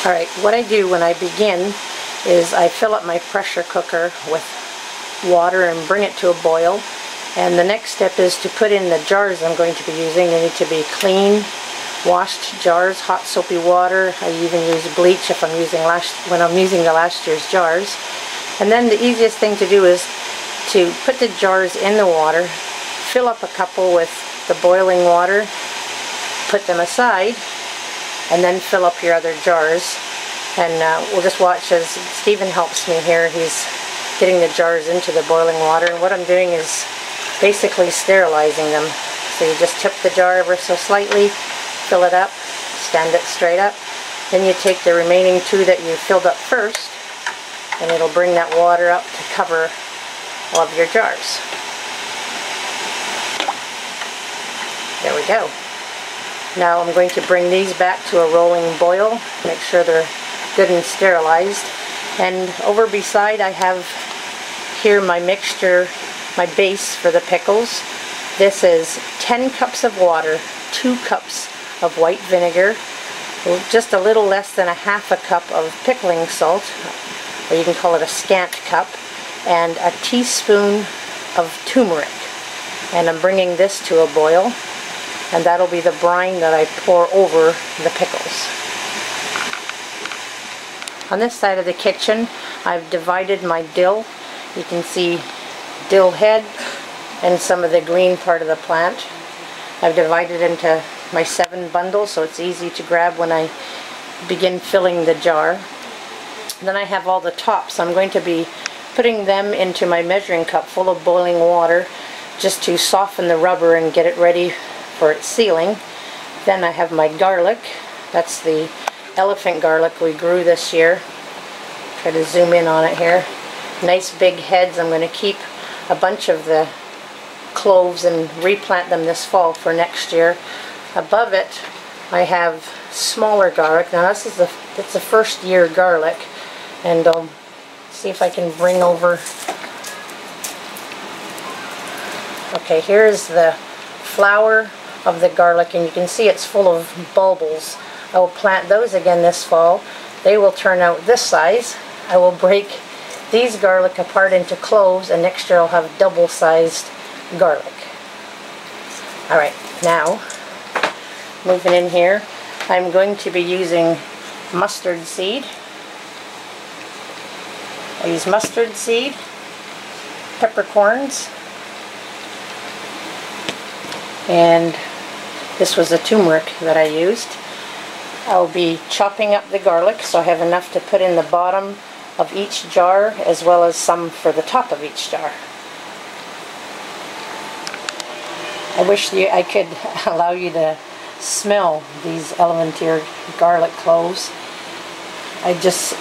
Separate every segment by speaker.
Speaker 1: Alright, what I do when I begin is I fill up my pressure cooker with water and bring it to a boil. And the next step is to put in the jars I'm going to be using. They need to be clean, washed jars, hot soapy water. I even use bleach if I'm using when I'm using the last year's jars. And then the easiest thing to do is to put the jars in the water, fill up a couple with the boiling water, put them aside, and then fill up your other jars. And we'll just watch as Stephen helps me here. He's getting the jars into the boiling water, and what I'm doing is basically sterilizing them. So you just tip the jar ever so slightly, fill it up, stand it straight up, then you take the remaining two that you filled up first, and it'll bring that water up to cover all of your jars. There we go. Now I'm going to bring these back to a rolling boil, make sure they're good and sterilized. And over beside I have here my mixture, my base for the pickles. This is 10 cups of water, 2 cups of white vinegar, just a little less than a half a cup of pickling salt, or you can call it a scant cup, and a teaspoon of turmeric. And I'm bringing this to a boil, and that'll be the brine that I pour over the pickles. On this side of the kitchen, I've divided my dill. You can see dill head and some of the green part of the plant. I've divided into my 7 bundles so it's easy to grab when I begin filling the jar. Then I have all the tops. I'm going to be putting them into my measuring cup full of boiling water just to soften the rubber and get it ready for its sealing. Then I have my garlic. That's the elephant garlic we grew this year. Try to zoom in on it here. Nice big heads. I'm going to keep a bunch of the cloves and replant them this fall for next year. Above it I have smaller garlic. Now this is it's a first year garlic, and I'll see if I can bring over. Okay, here's the flower of the garlic, and you can see it's full of bulbils. I will plant those again this fall. They will turn out this size. I will break these garlic apart into cloves, and next year I'll have double-sized garlic. Alright, now moving in here, I'm going to be using mustard seed. I use mustard seed, peppercorns, and this was the turmeric that I used. I'll be chopping up the garlic so I have enough to put in the bottom of each jar as well as some for the top of each jar. I wish I could allow you to smell these Elementir garlic cloves. I just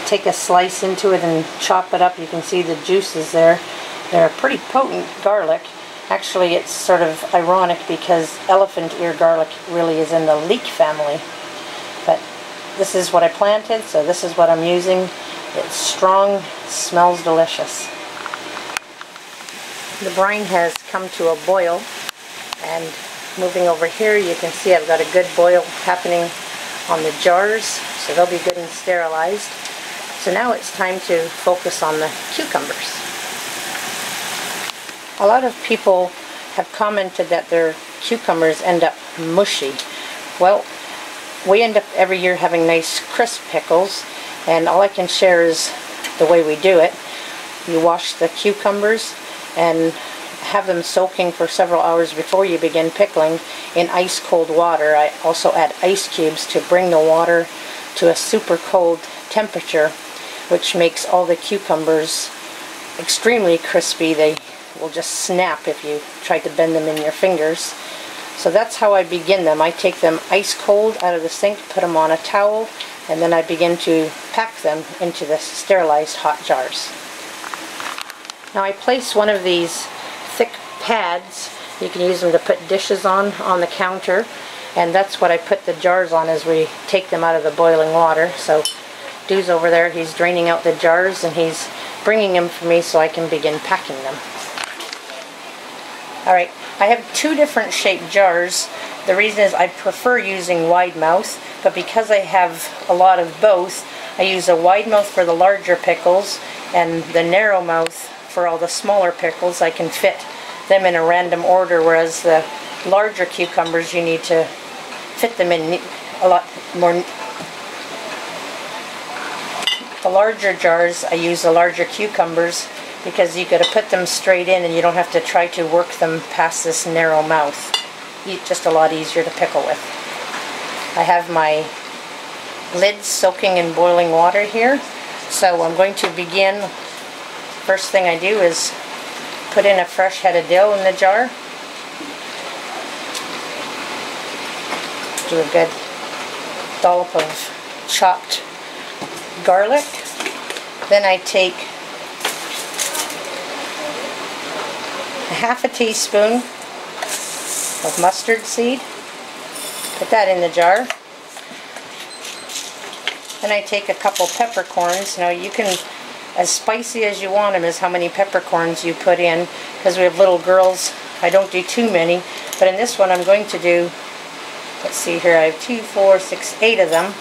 Speaker 1: take a slice into it and chop it up. You can see the juices there. They're a pretty potent garlic. Actually, it's sort of ironic because elephant ear garlic really is in the leek family. But this is what I planted, so this is what I'm using. It's strong, smells delicious. The brine has come to a boil, and moving over here you can see I've got a good boil happening on the jars, so they'll be good and sterilized. So now it's time to focus on the cucumbers. A lot of people have commented that their cucumbers end up mushy. Well, we end up every year having nice crisp pickles, and all I can share is the way we do it. You wash the cucumbers and have them soaking for several hours before you begin pickling in ice cold water. I also add ice cubes to bring the water to a super cold temperature, which makes all the cucumbers extremely crispy. They will just snap if you try to bend them in your fingers. So that's how I begin them. I take them ice cold out of the sink, put them on a towel, and then I begin to pack them into the sterilized hot jars. Now I place one of these thick pads, you can use them to put dishes on the counter, and that's what I put the jars on as we take them out of the boiling water. So Dude's over there, he's draining out the jars and he's bringing them for me so I can begin packing them. Alright, I have 2 different shaped jars, The reason is I prefer using wide mouth, but because I have a lot of both, I use a wide mouth for the larger pickles and the narrow mouth for all the smaller pickles. I can fit them in a random order, whereas the larger cucumbers you need to fit them in a lot more. The larger jars, I use the larger cucumbers because you got to put them straight in and you don't have to try to work them past this narrow mouth. Just a lot easier to pickle with. I have my lids soaking in boiling water here, so I'm going to begin. First thing I do is put in a fresh head of dill in the jar. Do a good dollop of chopped garlic. Then I take half a teaspoon of mustard seed. Put that in the jar. Then I take a couple peppercorns. Now you can, as spicy as you want them is how many peppercorns you put in, because we have little girls. I don't do too many, but in this one I'm going to do, let's see here, I have 2, 4, 6, 8 of them.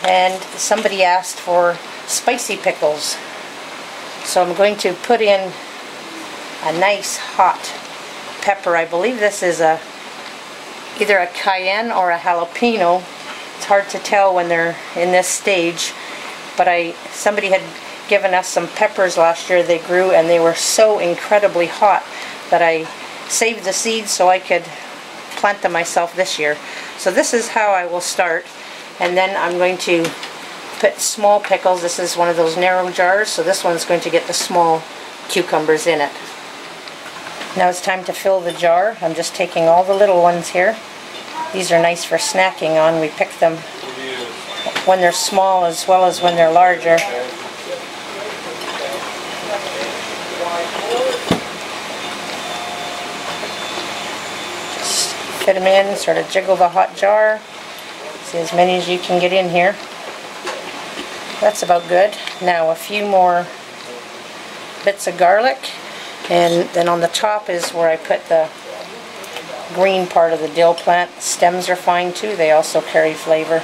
Speaker 1: And somebody asked for spicy pickles, so I'm going to put in a nice hot pepper. I believe this is either a cayenne or a jalapeno. It's hard to tell when they're in this stage, but somebody had given us some peppers last year they grew, and they were so incredibly hot that I saved the seeds so I could plant them myself this year. So this is how I will start. And then I'm going to put small pickles. This is one of those narrow jars, so this one's going to get the small cucumbers in it. Now it's time to fill the jar. I'm just taking all the little ones here. These are nice for snacking on. We pick them when they're small as well as when they're larger. Just fit them in, sort of jiggle the hot jar. See as many as you can get in here. That's about good. Now a few more bits of garlic, and then on the top is where I put the green part of the dill plant. Stems are fine too, they also carry flavor.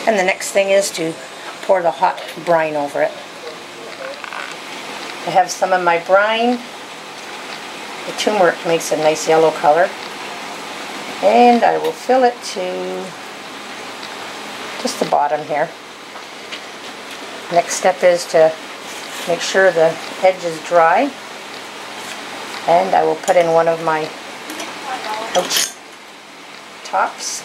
Speaker 1: And the next thing is to pour the hot brine over it. I have some of my brine. The turmeric makes a nice yellow color. And I will fill it to just the bottom here. Next step is to make sure the edge is dry. And I will put in one of my tops.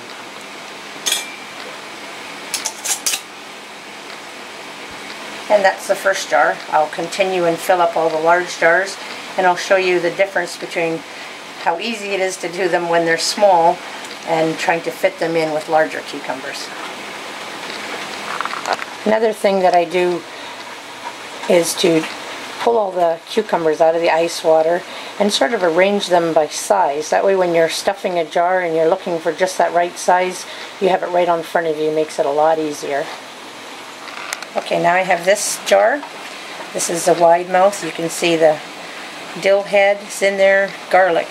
Speaker 1: And that's the first jar. I'll continue and fill up all the large jars, and I'll show you the difference between how easy it is to do them when they're small and trying to fit them in with larger cucumbers. Another thing that I do is to pull all the cucumbers out of the ice water and sort of arrange them by size. That way when you're stuffing a jar and you're looking for just that right size, you have it right on front of you. It makes it a lot easier. Okay, now I have this jar. This is a wide mouth. You can see the dill heads in there, garlic,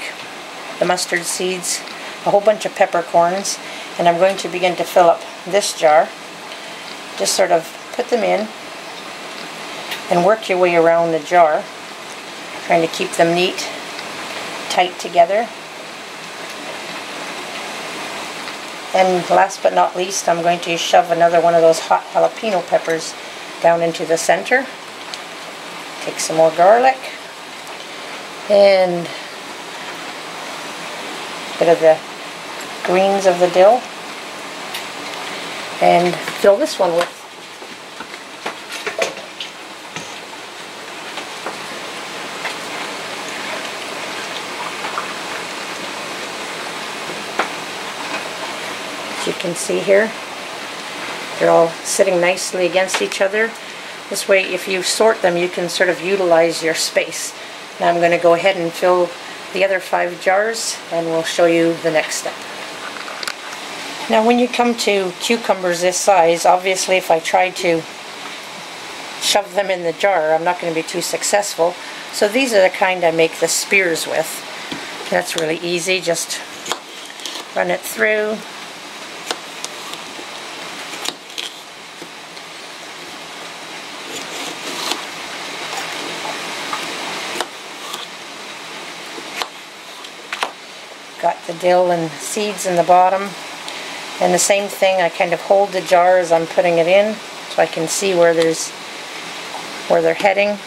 Speaker 1: the mustard seeds, a whole bunch of peppercorns, and I'm going to begin to fill up this jar. Just sort of put them in and work your way around the jar, trying to keep them neat, tight together. And last but not least, I'm going to shove another one of those hot jalapeno peppers down into the center. Take some more garlic and a bit of the greens of the dill, and fill this one with. As you can see here, they're all sitting nicely against each other. This way, if you sort them, you can sort of utilize your space. Now I'm going to go ahead and fill the other 5 jars, and we'll show you the next step. Now when you come to cucumbers this size, obviously if I try to shove them in the jar, I'm not going to be too successful. So these are the kind I make the spears with. That's really easy, just run it through. Got the dill and seeds in the bottom. And the same thing, I kind of hold the jar as I'm putting it in so I can see where they're heading.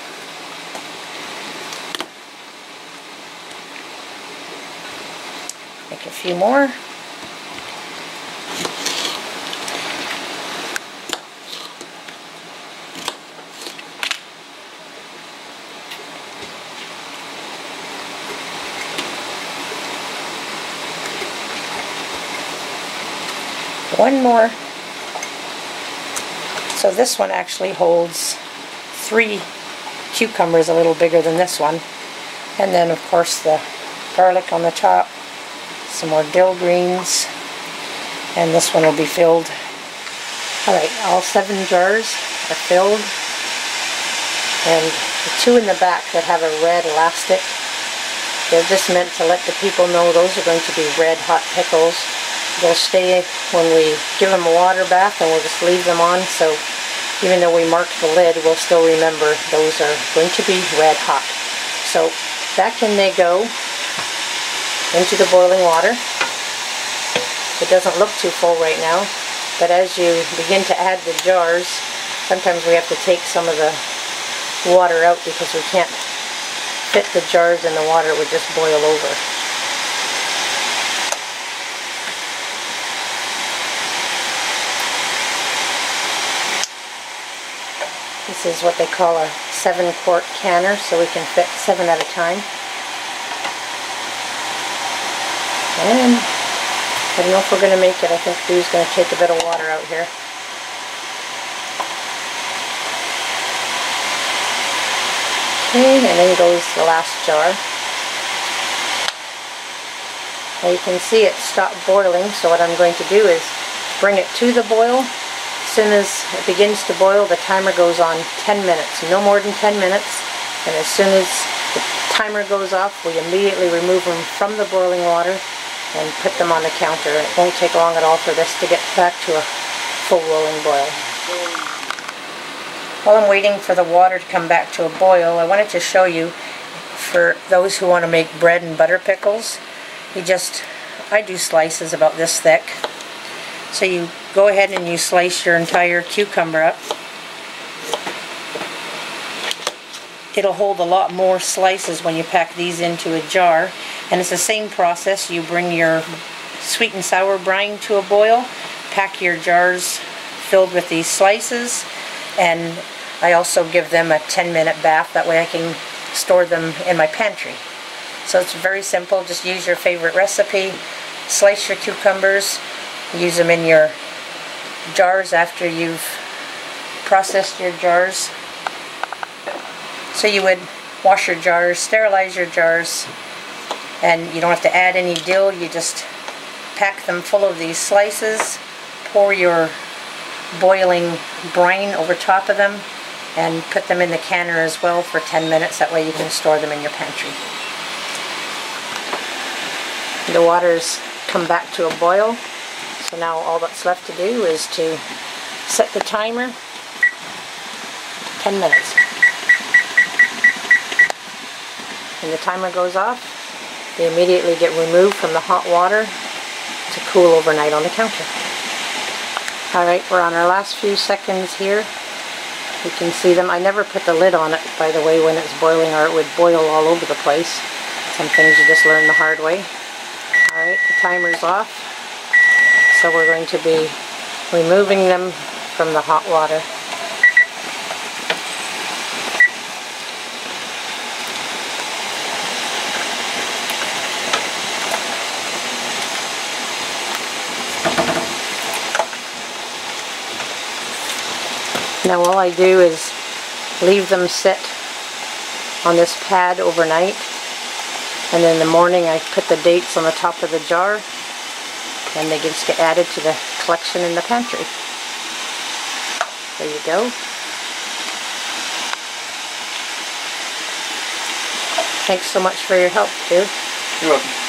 Speaker 1: Make a few more. One more. So this one actually holds 3 cucumbers, a little bigger than this one. And then of course the garlic on the top, some more dill greens, and this one will be filled. Alright, all 7 jars are filled. And the 2 in the back that have a red elastic, they're just meant to let the people know those are going to be red hot pickles. They'll stay when we give them a water bath, and we'll just leave them on, so even though we mark the lid, we'll still remember those are going to be red hot. So back in they go into the boiling water. It doesn't look too full right now, but as you begin to add the jars, sometimes we have to take some of the water out because we can't fit the jars in the water. It would just boil over. This is what they call a 7-quart canner, so we can fit 7 at a time. And I don't know if we're going to make it. I think Boo's going to take a bit of water out here. Okay, and then goes the last jar. Now you can see it stopped boiling, so what I'm going to do is bring it to the boil. As soon as it begins to boil, the timer goes on 10 minutes, no more than 10 minutes. And as soon as the timer goes off, we immediately remove them from the boiling water and put them on the counter. It won't take long at all for this to get back to a full rolling boil. While I'm waiting for the water to come back to a boil, I wanted to show you, for those who want to make bread and butter pickles, I do slices about this thick. So you go ahead and you slice your entire cucumber up. It'll hold a lot more slices when you pack these into a jar. And it's the same process. You bring your sweet and sour brine to a boil, pack your jars filled with these slices, and I also give them a 10-minute bath. That way I can store them in my pantry. So it's very simple. Just use your favorite recipe, slice your cucumbers, use them in your jars after you've processed your jars. So you would wash your jars, sterilize your jars, and you don't have to add any dill. You just pack them full of these slices, pour your boiling brine over top of them, and put them in the canner as well for 10 minutes. That way you can store them in your pantry. The water's come back to a boil. So now all that's left to do is to set the timer 10 minutes. When the timer goes off, they immediately get removed from the hot water to cool overnight on the counter. Alright, we're on our last few seconds here. You can see them. I never put the lid on it, by the way, when it's boiling, or it would boil all over the place. Some things you just learn the hard way. Alright, the timer's off. So we're going to be removing them from the hot water. Now all I do is leave them sit on this pad overnight, and then in the morning I put the dates on the top of the jar, and they just get added to the collection in the pantry. There you go. Thanks so much for your help, too.
Speaker 2: You're welcome.